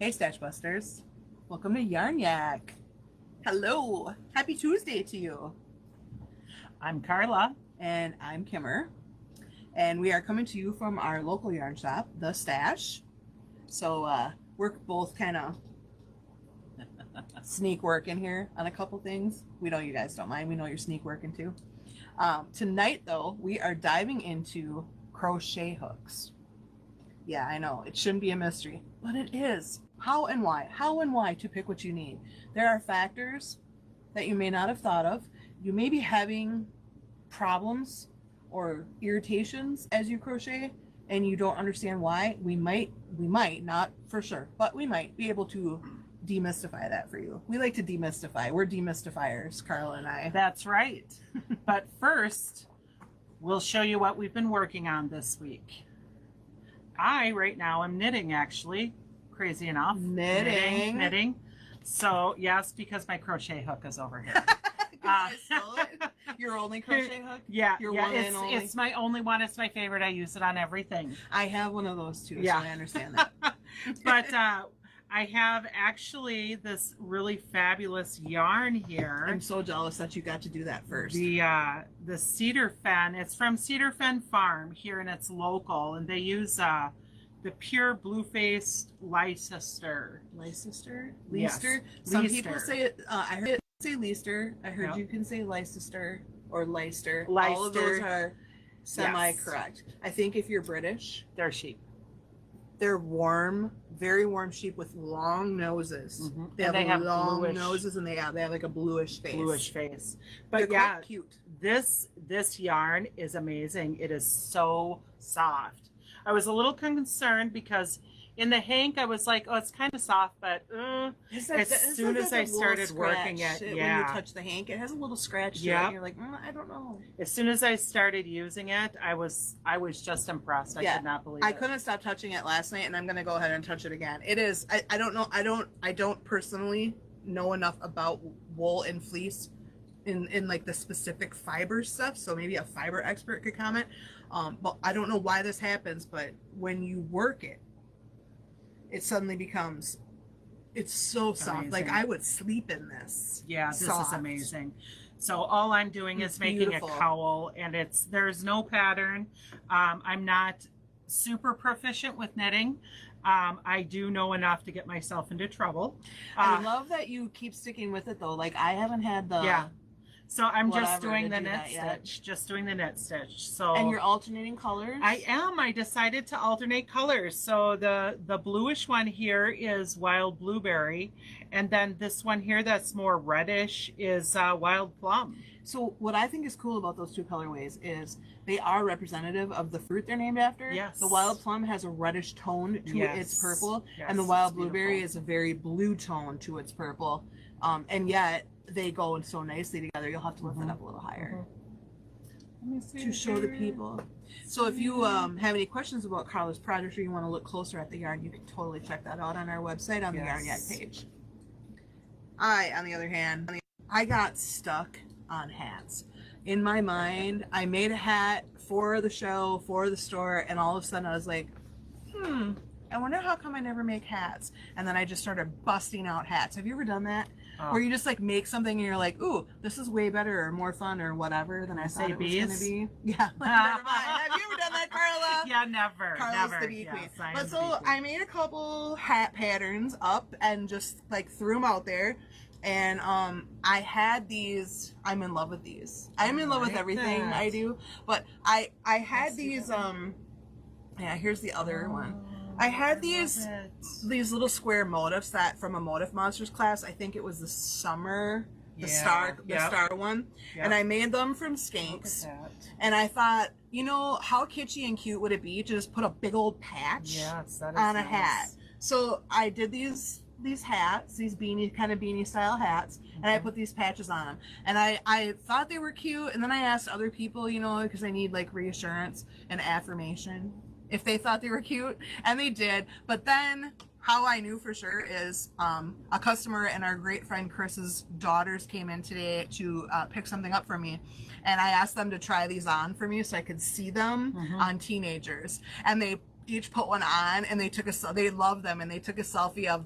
Hey Stash Busters, welcome to Yarn Yak. Hello, happy Tuesday to you. I'm Carla. And I'm Kimmer. And we are coming to you from our local yarn shop, The Stash. So we're both kind of sneak working here on a couple things. We know you guys don't mind. We know you're sneak working too. Tonight though, we are diving into crochet hooks. Yeah, I know, it shouldn't be a mystery, but it is. How and why to pick what you need. There are factors that you may not have thought of. You may be having problems or irritations as you crochet and you don't understand why. We might, not for sure, but we might be able to demystify that for you. We like to demystify. We're demystifiers, Carla and I. That's right. But first, we'll show you what we've been working on this week. Right now I'm knitting, actually. Crazy enough. Knitting. So yes, because my crochet hook is over here. I stole it. Your only crochet hook? Yeah, Your one and only? It's my only one. It's my favorite. I use it on everything. I have one of those too, yeah. So I understand that. But I have actually this really fabulous yarn here. I'm so jealous that you got to do that first. The Cedar Fen. It's from Cedar Fen Farm here, and it's local. And they use the pure blue-faced Leicester. Leicester? Yes. Some Leicester. people say it. I heard it say Leicester. I heard you can say Leicester or Leicester. All of those are semi-correct. Yes. I think if you're British, they're sheep. They're warm, very warm sheep with long noses. Mm-hmm. They have long noses, and they have like a bluish face. But they're quite cute. This yarn is amazing. It is so soft. I was a little concerned because in the hank I was like, oh, it's kind of soft, but as soon as I started working it, when you touch the hank, it has a little scratch to it, and you're like, I don't know. As soon as I started using it, I was just impressed. I could not believe it. I couldn't stop touching it last night, and I'm gonna go ahead and touch it again. It is. I don't know. I don't personally know enough about wool and fleece in like the specific fiber stuff, so maybe a fiber expert could comment. But I don't know why this happens, but when you work it, it suddenly becomes, it's so soft. Amazing. Like I would sleep in this. Yeah, this is amazing. So all I'm doing is making a cowl, and there's no pattern. I'm not super proficient with knitting. I do know enough to get myself into trouble. I love that you keep sticking with it though. Like I haven't had the So I'm just doing the knit stitch, So and you're alternating colors? I am. I decided to alternate colors. So the bluish one here is Wild Blueberry, and then this one here that's more reddish is Wild Plum. So what I think is cool about those two colorways is they are representative of the fruit they're named after. Yes. The Wild Plum has a reddish tone to its purple, and the Wild Blueberry is a very blue tone to its purple. And yet they go in so nicely together. You'll have to lift it up a little higher to show the people. So if you have any questions about Carla's project, or you want to look closer at the yarn, you can totally check that out on our website on the Yarn Yak page. On the other hand, I got stuck on hats. In my mind, I made a hat for the show, for the store, and all of a sudden I was like, I wonder how come I never make hats. And then I just started busting out hats. Have you ever done that? Where you just like make something and you're like, ooh, this is way better or more fun or whatever than I thought it was going to be. Yeah, never mind. Have you ever done that, Carla? Yeah, never. Carla's the bee queen. But so I made a couple hat patterns up and just like threw them out there. And I had these. I'm in love with these. I'm in love with everything I do. But I had these. Yeah, here's the other one. I had these little square motifs that from a Motif Monsters class. I think it was the summer, star one, and I made them from skanks. And I thought, you know, how kitschy and cute would it be to just put a big old patch on a hat? So I did these hats, these beanie style hats, and I put these patches on them. And I thought they were cute, and then I asked other people, you know, because I need like reassurance and affirmation, if they thought they were cute, and they did. But then how I knew for sure is a customer and our great friend Chris's daughters came in today to pick something up for me, and I asked them to try these on for me so I could see them on teenagers, and they each put one on, and they loved them, and they took a selfie of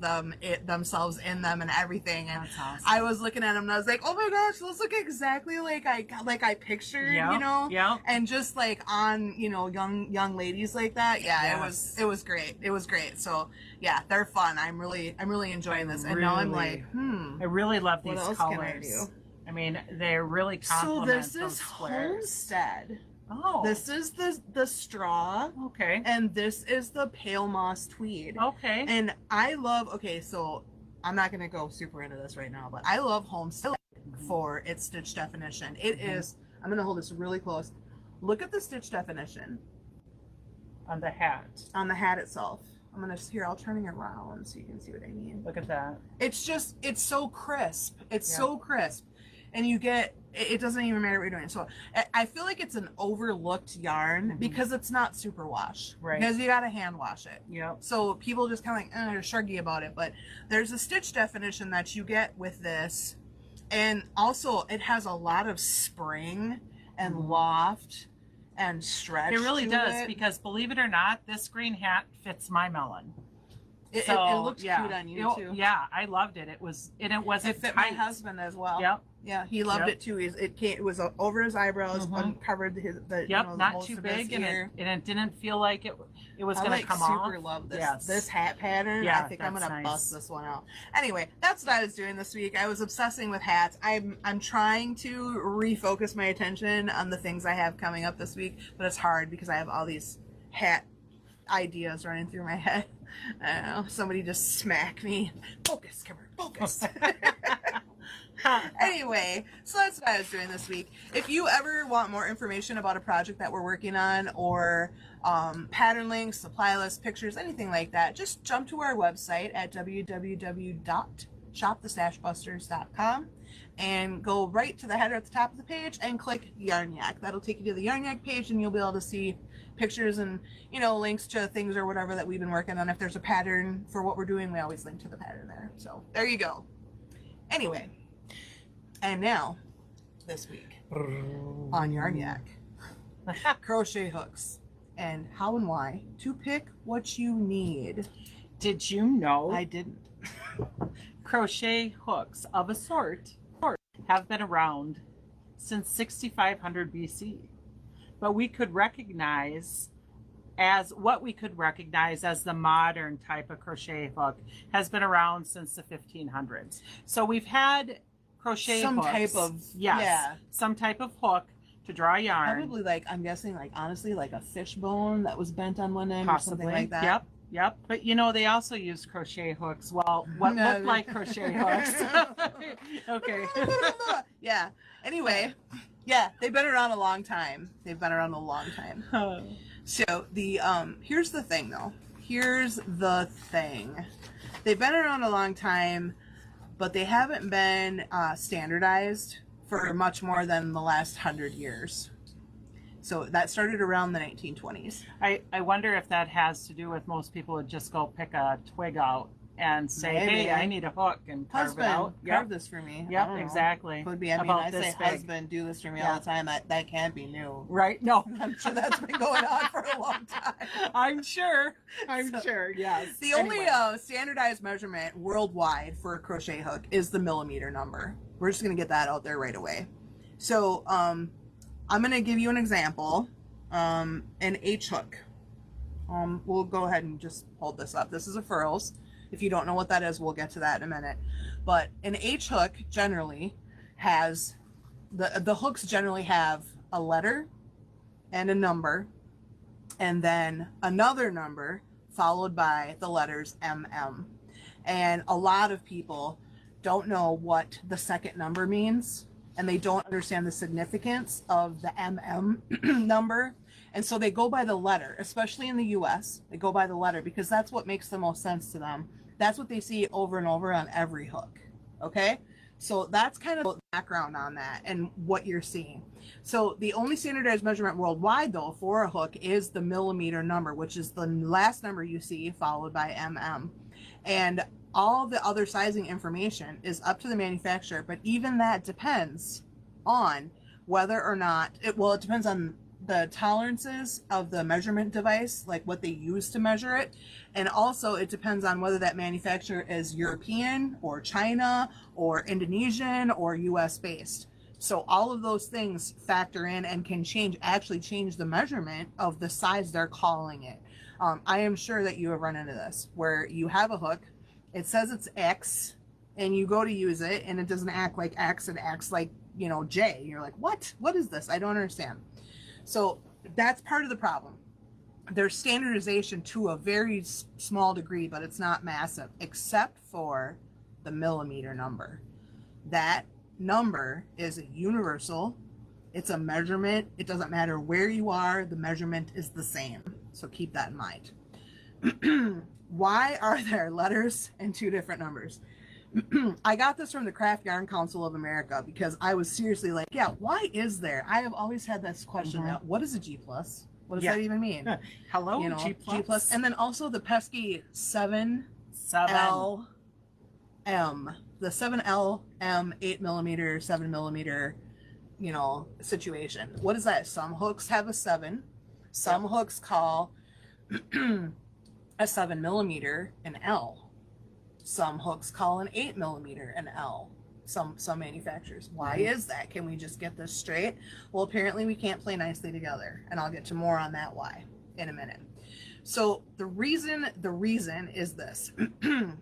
themselves in them and everything. And that's awesome. I was looking at them and I was like, oh my gosh, those look exactly like I pictured, Yep, you know? yep. And just like on, you know, young ladies like that. Yeah, Yes. it was great. It was great. So yeah, they're fun. I'm really enjoying this. And now I'm like, I really love these what else colors. can I do? I mean, they're really complement So this those is squares. Homestead. Oh. This is the straw. Okay. And this is the pale moss tweed. Okay. And I love, okay, so I'm not going to go super into this right now, but I love Homestead for its stitch definition. It is, I'm going to hold this really close. Look at the stitch definition. On the hat. On the hat itself. I'm going to, here, I'll turn it around so you can see what I mean. Look at that. It's just, it's so crisp. It's Yeah. so crisp. And you get, it doesn't even matter what you're doing. So I feel like it's an overlooked yarn because it's not super wash. Right. Because you got to hand wash it. Yep. So people just kind of like, they're shruggy about it. But there's a stitch definition that you get with this. And also it has a lot of spring and loft and stretch. It really to does it. because believe it or not, this green hat fits my melon. It looked yeah. cute on you too. Yeah, I loved it. It wasn't It fit tight. my husband as well. Yep. Yeah, he loved Yep. it too. It was over his eyebrows, uncovered the Yep, the not most too of his big, and ear. it didn't feel like it was I going to come off. super love this Yes. this hat pattern. Yeah, I think I'm that's gonna nice. bust this one out. Anyway, that's what I was doing this week. I was obsessing with hats. I'm trying to refocus my attention on the things I have coming up this week, but it's hard because I have all these hat ideas running through my head. I don't know. Somebody just smacked me. Focus, Kimber, focus. Anyway, so that's what I was doing this week. If you ever want more information about a project that we're working on, or pattern links, supply lists, pictures, anything like that, just jump to our website at www.shopthestashbusters.com and go right to the header at the top of the page and click Yarn Yak. That'll take you to the Yarn Yak page, and you'll be able to see pictures and, you know, links to things or whatever that we've been working on. If there's a pattern for what we're doing, we always link to the pattern there. So there you go. Anyway, and now this week on Yarn Yak, crochet hooks and how and why to pick what you need. Did you know I didn't. crochet hooks of a sort have been around since 6500 BC? But we could recognize as the modern type of crochet hook has been around since the 1500s. So we've had crochet Some hooks. type of, yes, yeah. some type of hook to draw yarn. Probably like, I'm guessing like, honestly, like a fish bone that was bent on one end Possibly. or something like that. Yep. Yep. But you know, they also use crochet hooks. Well, what No. look like crochet hooks. Okay. Yeah. Anyway, yeah, they've been around a long time. They've been around a long time. So the here's the thing though. Here's the thing. They've been around a long time, but they haven't been standardized for much more than the last 100 years. So that started around the 1920s. I wonder if that has to do with most people would just go pick a twig out and say, Maybe. hey, I need a hook and carve Husband, it out. carve this for me. I Yep, don't know. exactly. Could be. I mean, About I this say big. husband, do this for me all the time. That can't be new. Right? No. I'm sure that's been going on for a long time. I'm sure. So, sure, yes. The Anyway. only standardized measurement worldwide for a crochet hook is the millimeter number. We're just going to get that out there right away. So I'm going to give you an example. An H hook. We'll go ahead and just hold this up. This is a furls. If you don't know what that is, we'll get to that in a minute. But an H hook generally has, the hooks generally have a letter and a number, and then another number followed by the letters MM. And a lot of people don't know what the second number means, and they don't understand the significance of the MM number. And so they go by the letter, especially in the US. They go by the letter because that's what makes the most sense to them. That's what they see over and over on every hook. Okay? So that's kind of the background on that and what you're seeing. So the only standardized measurement worldwide, though, for a hook is the millimeter number, which is the last number you see followed by MM. And all the other sizing information is up to the manufacturer, but even that depends on whether or not, it depends on the tolerances of the measurement device, like what they use to measure it. And also it depends on whether that manufacturer is European or China or Indonesian or US based. So all of those things factor in and can actually change the measurement of the size they're calling it. I am sure that you have run into this where you have a hook, it says it's X, and you go to use it and it doesn't act like X, it acts like, you know, J. You're like, what is this? I don't understand. So that's part of the problem. There's standardization to a very small degree, but it's not massive, except for the millimeter number. That number is universal. It's a measurement. It doesn't matter where you are, the measurement is the same. So keep that in mind. Why are there letters and two different numbers? I got this from the Craft Yarn Council of America because I was seriously like, yeah, why is there? I have always had this question about what is a G plus? What does that even mean? Hello, you know, G plus. G plus. And then also the pesky 7LM, the 7LM 8mm, 7mm, you know, situation. What is that? Some hooks have a 7. Some hooks call a 7mm an L. Some hooks call an 8mm an L. Some manufacturers. Why is that? Can we just get this straight? Well, apparently we can't play nicely together, and I'll get to more on that why in a minute. So the reason is this.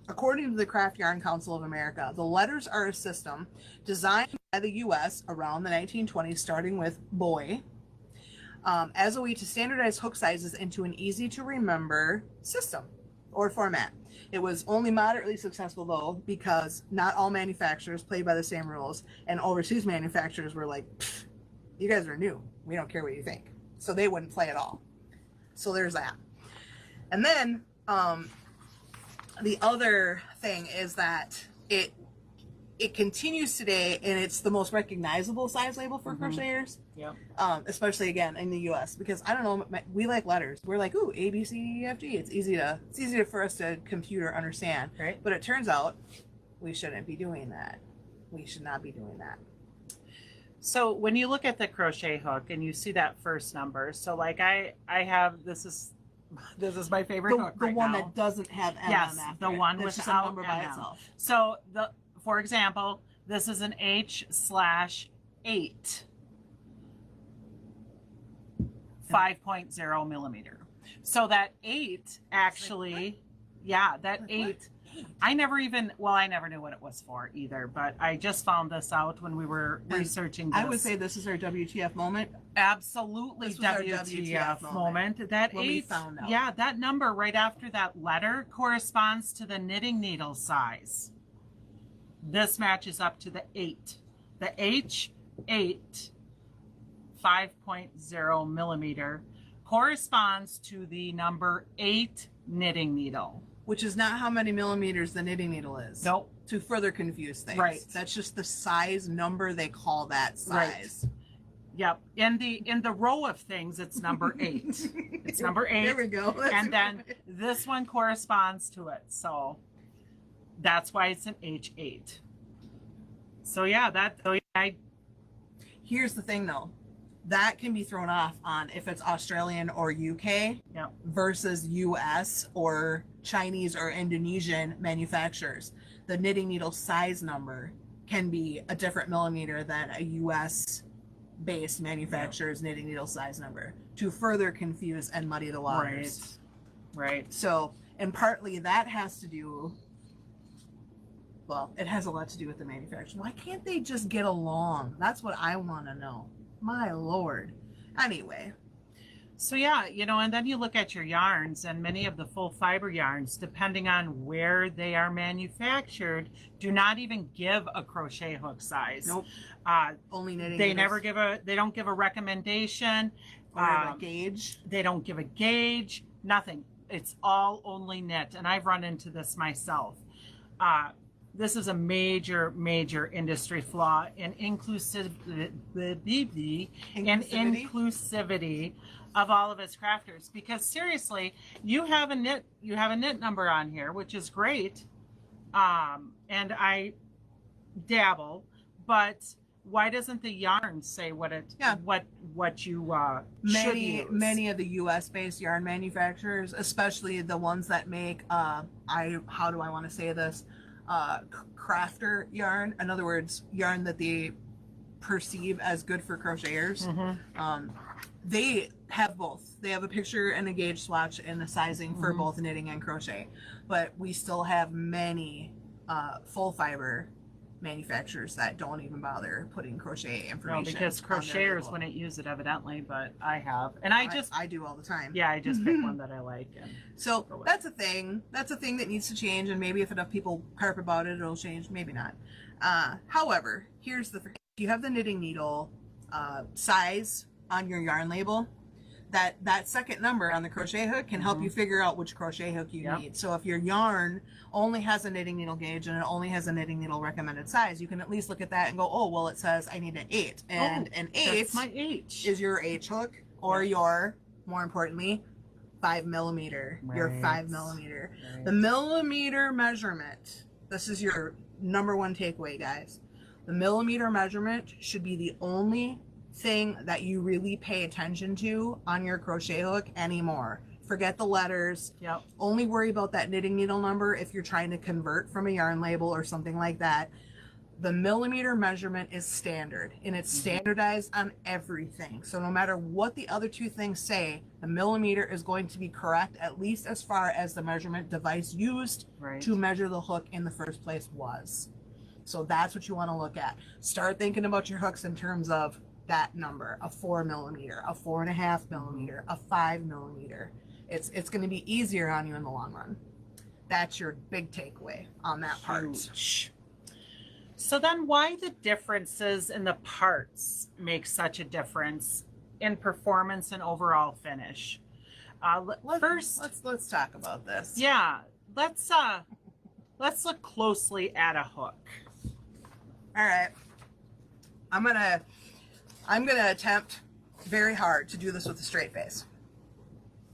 According to the Craft Yarn Council of America, the letters are a system designed by the U.S. around the 1920s, starting with boy, as a way to standardize hook sizes into an easy to remember system or format. It was only moderately successful though, because not all manufacturers played by the same rules, and overseas manufacturers were like, you guys are new, we don't care what you think. So they wouldn't play at all. So there's that. And then the other thing is that it continues today, and it's the most recognizable size label for crocheters. Yeah. Especially again in the U.S. because I don't know, we like letters. We're like, ooh, A, B, C, D, E, F, G. It's easy for us to compute or understand. Right. But it turns out we shouldn't be doing that. We should not be doing that. So when you look at the crochet hook and you see that first number, so like I have this is my favorite hook right now. The one that doesn't have M yes, on that. the one That's just without a number by M. itself. So for example, this is an H/8, 5.0 millimeter. So that 8 actually, that 8. I never knew what it was for either, but I just found this out when we were researching this. I would say this is our WTF moment. Absolutely, WTF moment. That when 8, we found out. That number right after that letter corresponds to the knitting needle size. This matches up to the 8. The H8 5.0 millimeter corresponds to the number 8 knitting needle. Which is not how many millimeters the knitting needle is. Nope. To further confuse things. Right. That's just the size number they call that size. Right. Yep. In the row of things, it's number 8. It's number 8. There we go. And then this one corresponds to it. So that's why it's an H8. So here's the thing though. That can be thrown off on if it's Australian or UK versus US or Chinese or Indonesian manufacturers. The knitting needle size number can be a different millimeter than a US based manufacturer's knitting needle size number to further confuse and muddy the waters. Right. So, and partly that has to do, well, it has a lot to do with the manufacturer. Why can't they just get along? That's what I want to know. My Lord. Anyway. So and then you look at your yarns, and many of the full fiber yarns, depending on where they are manufactured, do not even give a crochet hook size. Nope. Only knitting. They don't give a recommendation. Or a gauge. They don't give a gauge. Nothing. It's all only knit, and I've run into this myself. This is a major industry flaw in inclusivity of all of us crafters. Because seriously, you have a knit number on here, which is great, and I dabble, but why doesn't the yarn say what it what you should use? Many of the US based yarn manufacturers, especially the ones that make how do I want to say this, crafter yarn, in other words yarn that they perceive as good for crocheters, they have both. They have a picture and a gauge swatch and the sizing for both knitting and crochet, but we still have many full fiber manufacturers that don't even bother putting crochet information. No, because crocheters wouldn't use it evidently, but I have, and I do all the time. Yeah, I just pick one that I like. And so that's a thing. That's a thing that needs to change, and maybe if enough people harp about it, it'll change. Maybe not. However, here's the thing: if you have the knitting needle size on your yarn label, that second number on the crochet hook can help you figure out which crochet hook you need. So if your yarn only has a knitting needle gauge and it only has a knitting needle recommended size, you can at least look at that and go, oh, well, it says I need an 8. And an 8 that's my H. is your H hook, or your, more importantly, 5 millimeter. Your 5 millimeter. The millimeter measurement, this is your number one takeaway, guys. The millimeter measurement should be the only thing that you really pay attention to on your crochet hook anymore. Forget the letters. Only worry about that knitting needle number if you're trying to convert from a yarn label or something like that. The millimeter measurement is standard, and it's standardized on everything. So no matter what the other two things say, the millimeter is going to be correct, at least as far as the measurement device used to measure the hook in the first place was. So that's what you want to look at. Start thinking about your hooks in terms of that number, a 4 millimeter, a 4.5 millimeter, a 5 millimeter. It's going to be easier on you in the long run. That's your big takeaway on that part. So then why the differences in the parts make such a difference in performance and overall finish? Let's talk about this. Yeah, let's look closely at a hook. All right. I'm gonna attempt very hard to do this with a straight face.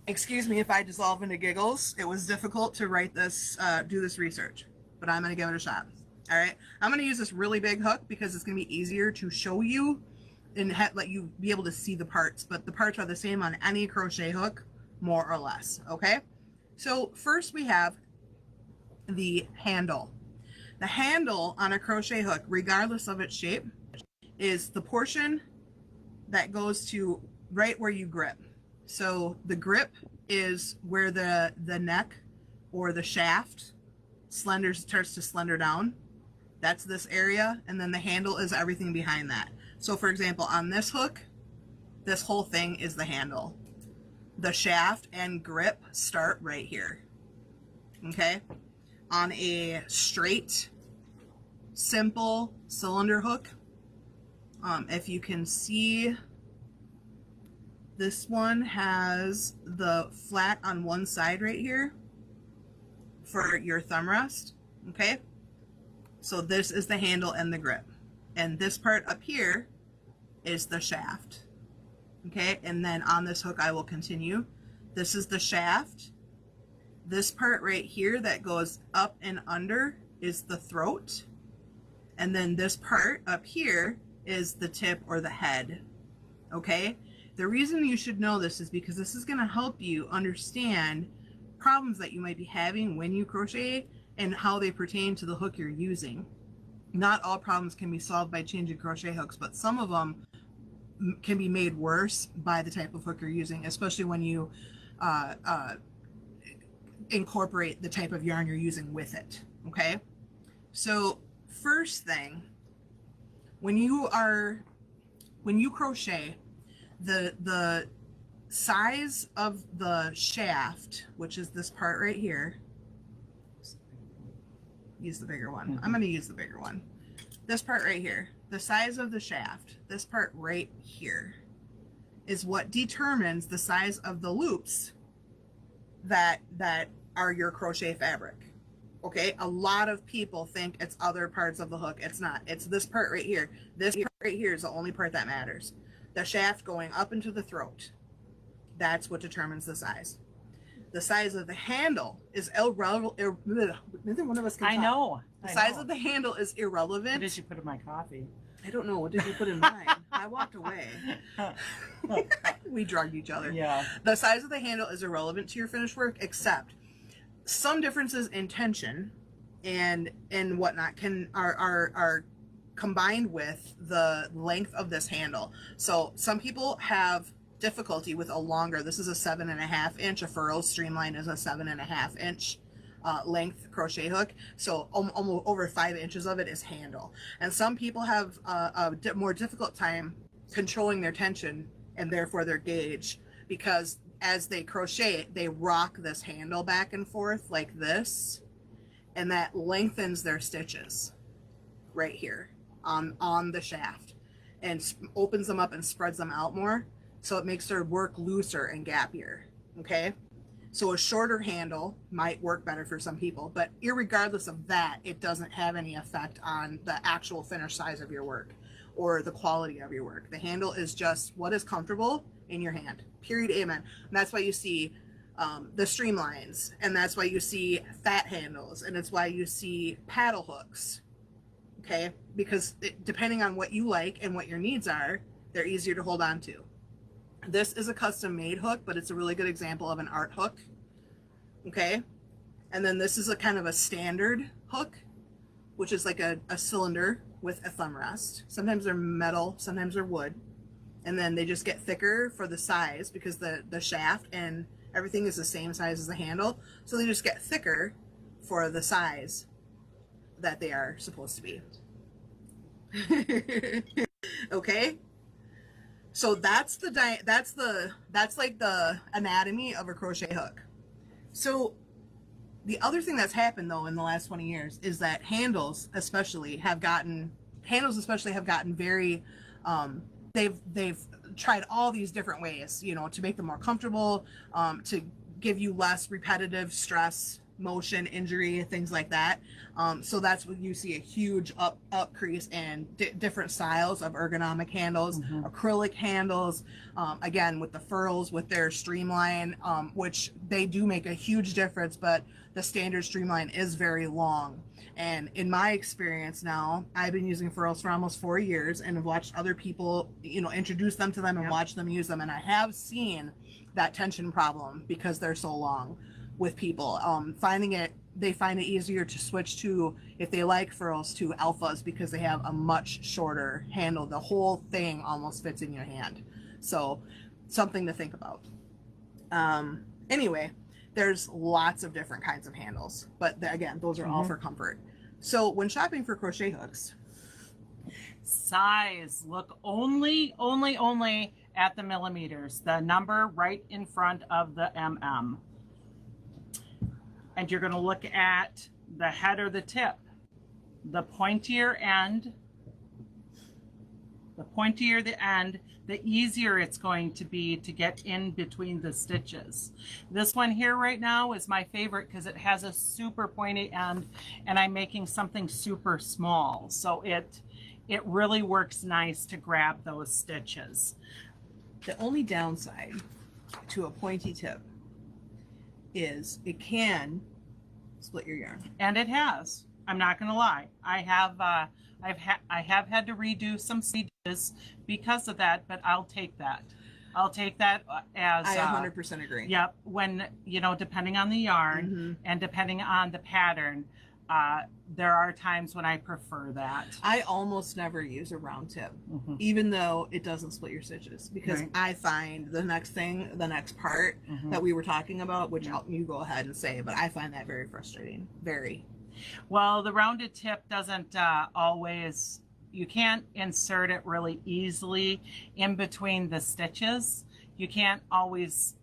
Excuse me if I dissolve into giggles. It was difficult to write this, do this research, but I'm gonna give it a shot. All right, I'm gonna use this really big hook because it's gonna be easier to show you and let you be able to see the parts, but the parts are the same on any crochet hook, more or less, okay? So first we have the handle. The handle on a crochet hook, regardless of its shape, is the portion that goes to right where you grip. So the grip is where the neck or the shaft starts to slender down. That's this area, and then the handle is everything behind that. So for example, on this hook, this whole thing is the handle. The shaft and grip start right here. Okay? On a straight, simple cylinder hook, if you can see, this one has the flat on one side right here for your thumb rest. Okay, so this is the handle and the grip, and this part up here is the shaft. Okay, and then on this hook I will continue. This is the shaft. This part right here that goes up and under is the throat, and then this part up here is the tip or the head. Okay, the reason you should know this is because this is going to help you understand problems that you might be having when you crochet and how they pertain to the hook you're using. Not all problems can be solved by changing crochet hooks, but some of them can be made worse by the type of hook you're using, especially when you incorporate the type of yarn you're using with it. Okay, so first thing, when you crochet, the size of the shaft, which is this part right here, use the bigger one. I'm going to use the bigger one. This part right here, the size of the shaft, this part right here, is what determines the size of the loops that are your crochet fabric. Okay, a lot of people think it's other parts of the hook. It's not. It's this part right here. This part right here is the only part that matters. The shaft going up into the throat. That's what determines the size. The size of the handle is irrelevant. Neither one of us can talk. I know. The size of the handle is irrelevant. What did you put in my coffee? I don't know. What did you put in mine? I walked away. We drugged each other. Yeah. The size of the handle is irrelevant to your finished work, except some differences in tension and whatnot are combined with the length of this handle. So some people have difficulty with a longer, this is a 7.5 inch, a furrows streamline is a 7.5 inch length crochet hook, so almost over 5 inches of it is handle. And some people have a more difficult time controlling their tension and therefore their gauge, because as they crochet they rock this handle back and forth like this, and that lengthens their stitches right here on the shaft and opens them up and spreads them out more, so it makes their work looser and gappier. Okay, so a shorter handle might work better for some people, but irregardless of that, it doesn't have any effect on the actual finished size of your work or the quality of your work. The handle is just what is comfortable in your hand, period, amen. And that's why you see the streamlines, and that's why you see fat handles, and it's why you see paddle hooks, okay? Because depending on what you like and what your needs are, they're easier to hold on to. This is a custom made hook, but it's a really good example of an art hook, okay? And then this is a kind of a standard hook, which is like a cylinder with a thumb rest. Sometimes they're metal, sometimes they're wood. And then they just get thicker for the size because the shaft and everything is the same size as the handle. So they just get thicker for the size that they are supposed to be. Okay? So that's like the anatomy of a crochet hook. So the other thing that's happened though in the last 20 years is that handles especially have gotten very they've tried all these different ways, you know, to make them more comfortable, to give you less repetitive stress, motion, injury, things like that. So that's what you see, a huge increase in different styles of ergonomic handles, acrylic handles, again with the furls, with their streamline, which they do make a huge difference, but the standard streamline is very long. And in my experience now, I've been using furls for almost 4 years and have watched other people, you know, introduce them to them and watch them use them. And I have seen that tension problem because they're so long with people. They find it easier to switch to, if they like furls, to alphas because they have a much shorter handle. The whole thing almost fits in your hand. So something to think about. Anyway, there's lots of different kinds of handles, but again, those are all for comfort. So when shopping for crochet hooks, size, look only at the millimeters, the number right in front of the mm. And you're going to look at the head or the tip. The pointier end, the easier it's going to be to get in between the stitches. This one here right now is my favorite because it has a super pointy end and I'm making something super small. So it really works nice to grab those stitches. The only downside to a pointy tip is it can split your yarn. And it has. I'm not going to lie. I have had to redo some stitches because of that, but I'll take that. I'll take that as I 100% agree. Yep. When, you know, depending on the yarn and depending on the pattern, there are times when I prefer that. I almost never use a round tip, even though it doesn't split your stitches, because I find the next part that we were talking about, which you go ahead and say, but I find that very frustrating. Very. Well, the rounded tip doesn't always, you can't insert it really easily in between the stitches. You can't always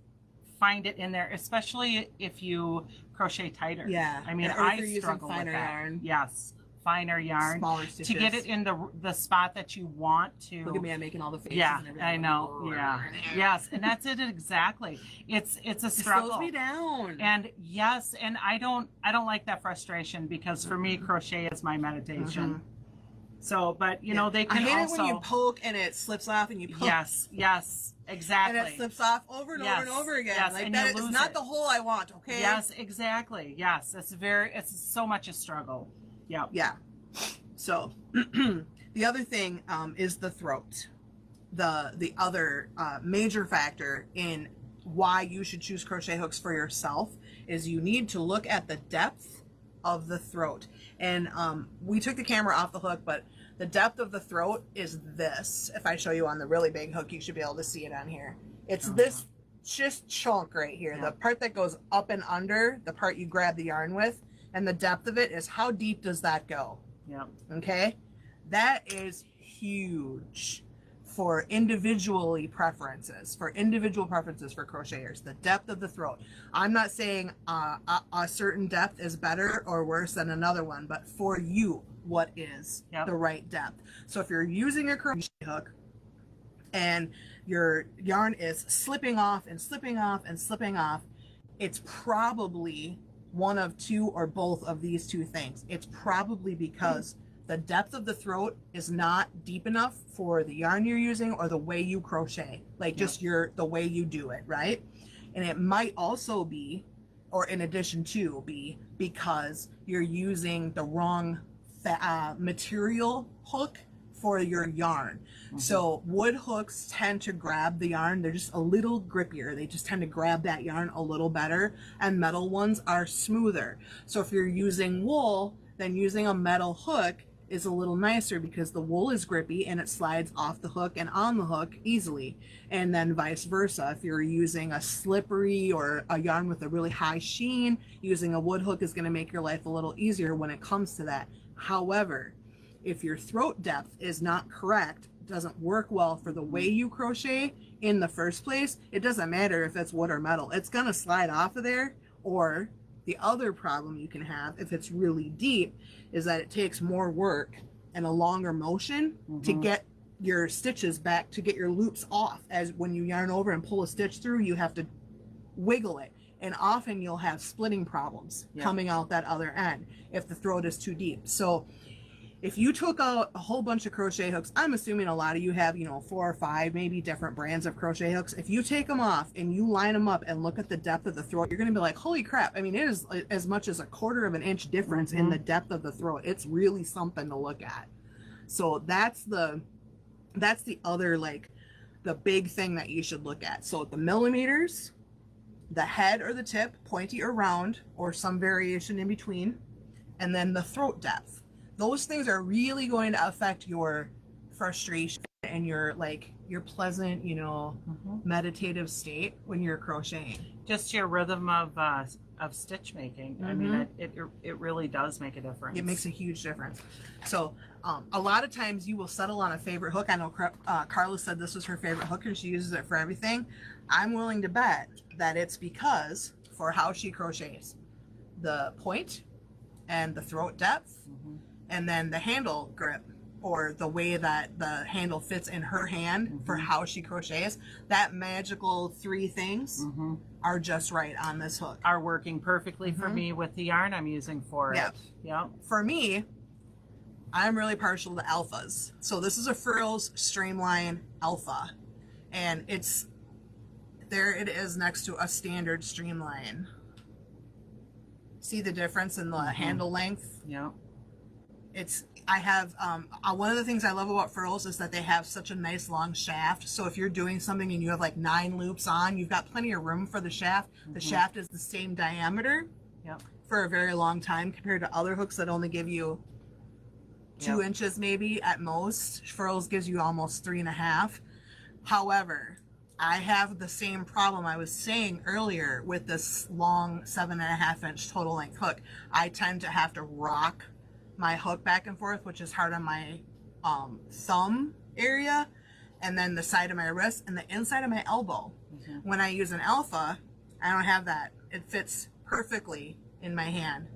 find it in there, especially if you crochet tighter. Yeah. I mean, I struggle with that. Yarn. Yes. Finer yarn. Smaller stitches. To get it in the spot that you want to. Look at me, I'm making all the faces. Yeah, and everything. I know. Yeah. Yes. And that's it exactly. It's a struggle. It slows me down. And yes, and I don't like that frustration because for me, crochet is my meditation. So, but you know, they can I hate also. it when you poke and it slips off and you poke. Yes, exactly. And it slips off over and over and over again. Yes, like and that you is lose not it. the hole I want, okay? Yes, exactly. Yes, it's so much a struggle. Yeah. Yeah. So The other thing is the throat. The other major factor in why you should choose crochet hooks for yourself is you need to look at the depth of the throat. And we took the camera off the hook, but the depth of the throat is this. If I show you on the really big hook, you should be able to see it on here. It's this just chunk right here. The part that goes up and under, the part you grab the yarn with, and the depth of it is how deep does that go? Yeah. Okay? That is huge for individual preferences for crocheters, the depth of the throat. I'm not saying a certain depth is better or worse than another one, but for you, what is the right depth? So if you're using a crochet hook and your yarn is slipping off and slipping off and slipping off, it's probably one of two or both of these two things. It's probably because the depth of the throat is not deep enough for the yarn you're using or the way you crochet, like just the way you do it, right? And it might also be, or in addition to be, because you're using the wrong material hook for your yarn. So wood hooks tend to grab the yarn. They're just a little grippier. They just tend to grab that yarn a little better, and metal ones are smoother. So if you're using wool, then using a metal hook is a little nicer because the wool is grippy and it slides off the hook and on the hook easily. And then vice versa. If you're using a slippery or a yarn with a really high sheen, using a wood hook is going to make your life a little easier when it comes to that. However, if your throat depth is not correct, doesn't work well for the way you crochet in the first place, it doesn't matter if it's wood or metal. It's going to slide off of there. Or the other problem you can have if it's really deep is that it takes more work and a longer motion to get your stitches back, to get your loops off. As when you yarn over and pull a stitch through, you have to wiggle it. And often you'll have splitting problems coming out that other end if the throat is too deep. So if you took out a whole bunch of crochet hooks, I'm assuming a lot of you have, 4 or 5 maybe different brands of crochet hooks. If you take them off and you line them up and look at the depth of the throat, you're going to be like, holy crap. I mean, it is as much as a 1/4 of an inch difference in the depth of the throat. It's really something to look at. So that's the other, like, the big thing that you should look at. So the millimeters, the head or the tip, pointy or round, or some variation in between, and then the throat depth. Those things are really going to affect your frustration and your pleasant, meditative state when you're crocheting. Just your rhythm of stitch making. I mean, it really does make a difference. It makes a huge difference. So a lot of times you will settle on a favorite hook. I know Carla said this was her favorite hook and she uses it for everything. I'm willing to bet that it's because for how she crochets, the point and the throat depth, and then the handle grip, or the way that the handle fits in her hand for how she crochets, that magical 3 things are just right on this hook. Are working perfectly for me with the yarn I'm using for it. Yeah. For me, I'm really partial to alphas. So this is a Frills Streamline Alpha, and it is next to a standard Streamline. See the difference in the handle length? Yeah. I have one of the things I love about Frills is that they have such a nice long shaft. So if you're doing something and you have like 9 loops on, you've got plenty of room for the shaft. The shaft is the same diameter for a very long time compared to other hooks that only give you 2 inches maybe at most. Frills gives you almost 3.5. However, I have the same problem I was saying earlier with this long 7.5 inch total length hook. I tend to have to rock my hook back and forth, which is hard on my thumb area, and then the side of my wrist and the inside of my elbow. When I use an alpha, I don't have that. It fits perfectly in my hand.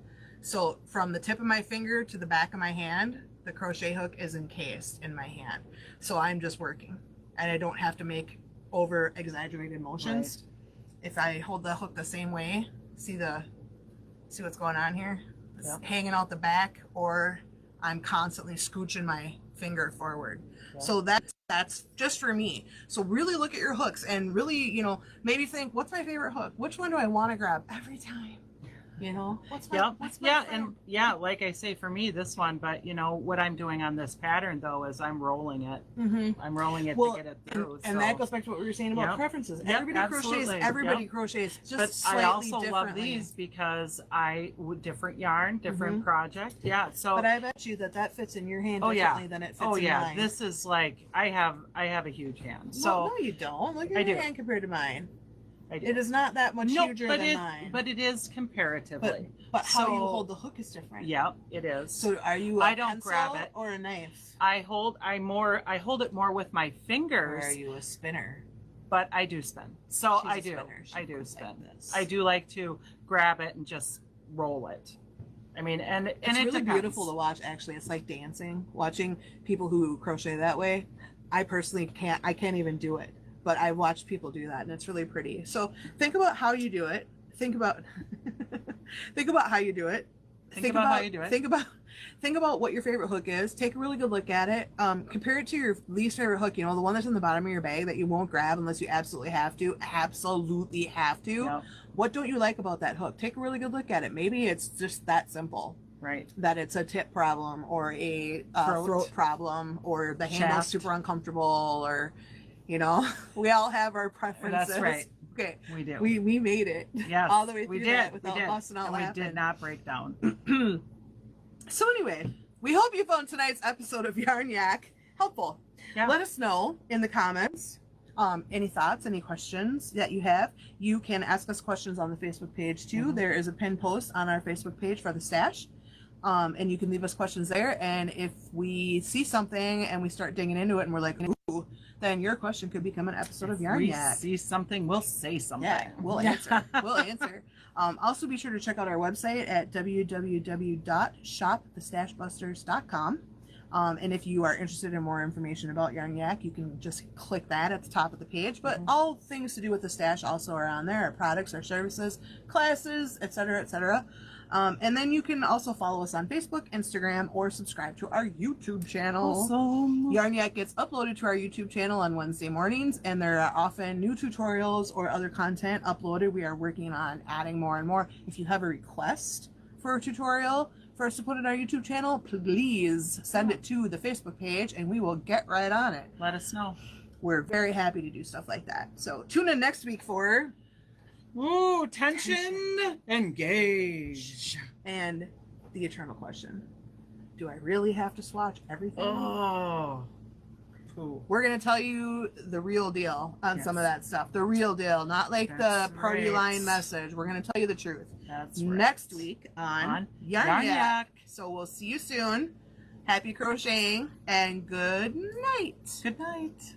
So from the tip of my finger to the back of my hand, the crochet hook is encased in my hand. So I'm just working and I don't have to make over exaggerated motions. If I hold the hook the same way, see what's going on here? It's hanging out the back, or I'm constantly scooching my finger forward. So that's just for me. So really look at your hooks and really, maybe think, what's my favorite hook? Which one do I want to grab every time? You know, what's my and like I say, for me, this one, but you know, what I'm doing on this pattern though is I'm rolling it. I'm rolling it to get it through. And that goes back to what we were saying about preferences. Everybody crochets just but slightly I also differently. love these because different yarn, different project. Yeah. So, but I bet you that fits in your hand differently than it fits in mine. This is like I have a huge hand. So no, you don't. Look at your hand compared to mine. It is not that much huger than mine. But it is comparatively. But how you hold the hook is different. Yeah, it is. So are you I don't grab it or a knife? I hold it more with my fingers. Or are you a spinner? But I do spin. So I do spin. I do like to grab it and just roll it. I mean, and it's really beautiful to watch. Actually, it's like dancing. Watching people who crochet that way. I personally can't. I can't even do it. But I watch people do that, and it's really pretty. So think about how you do it. Think about how you do it. Think about what your favorite hook is. Take a really good look at it. Compare it to your least favorite hook. You know, the one that's in the bottom of your bag that you won't grab unless you absolutely have to. Absolutely have to. Yep. What don't you like about that hook? Take a really good look at it. Maybe it's just that simple. Right. That it's a tip problem or a throat problem or the handle's super uncomfortable or... You know, we all have our preferences. That's right. Okay. We do. We made it. Yes. All the way through that without busting out laughing. We did not break down. So anyway, we hope you found tonight's episode of Yarn Yak helpful. Yeah. Let us know in the comments any thoughts, any questions that you have. You can ask us questions on the Facebook page too. There is a pinned post on our Facebook page for the stash. And you can leave us questions there. And if we see something and we start digging into it and we're like, ooh, then your question could become an episode of Yarn Yak. See something, we'll say something. Yeah, we'll answer. We'll answer. Also, be sure to check out our website at www.shopthestashbusters.com. And if you are interested in more information about Yarn Yak, you can just click that at the top of the page. But all things to do with the stash also are on there. Our products, our services, classes, etc., etc. And then you can also follow us on Facebook, Instagram, or subscribe to our YouTube channel. Awesome. Yarn Yak gets uploaded to our YouTube channel on Wednesday mornings, and there are often new tutorials or other content uploaded. We are working on adding more and more. If you have a request for a tutorial for us to put in our YouTube channel, please send it to the Facebook page, and we will get right on it. Let us know. We're very happy to do stuff like that. So tune in next week for... Ooh, tension, engage. And the eternal question. Do I really have to swatch everything? Oh. We're going to tell you the real deal on some of that stuff. The real deal, not like the party line message. We're going to tell you the truth. That's right. Next week on Yarn Yak. So we'll see you soon. Happy crocheting and good night. Good night.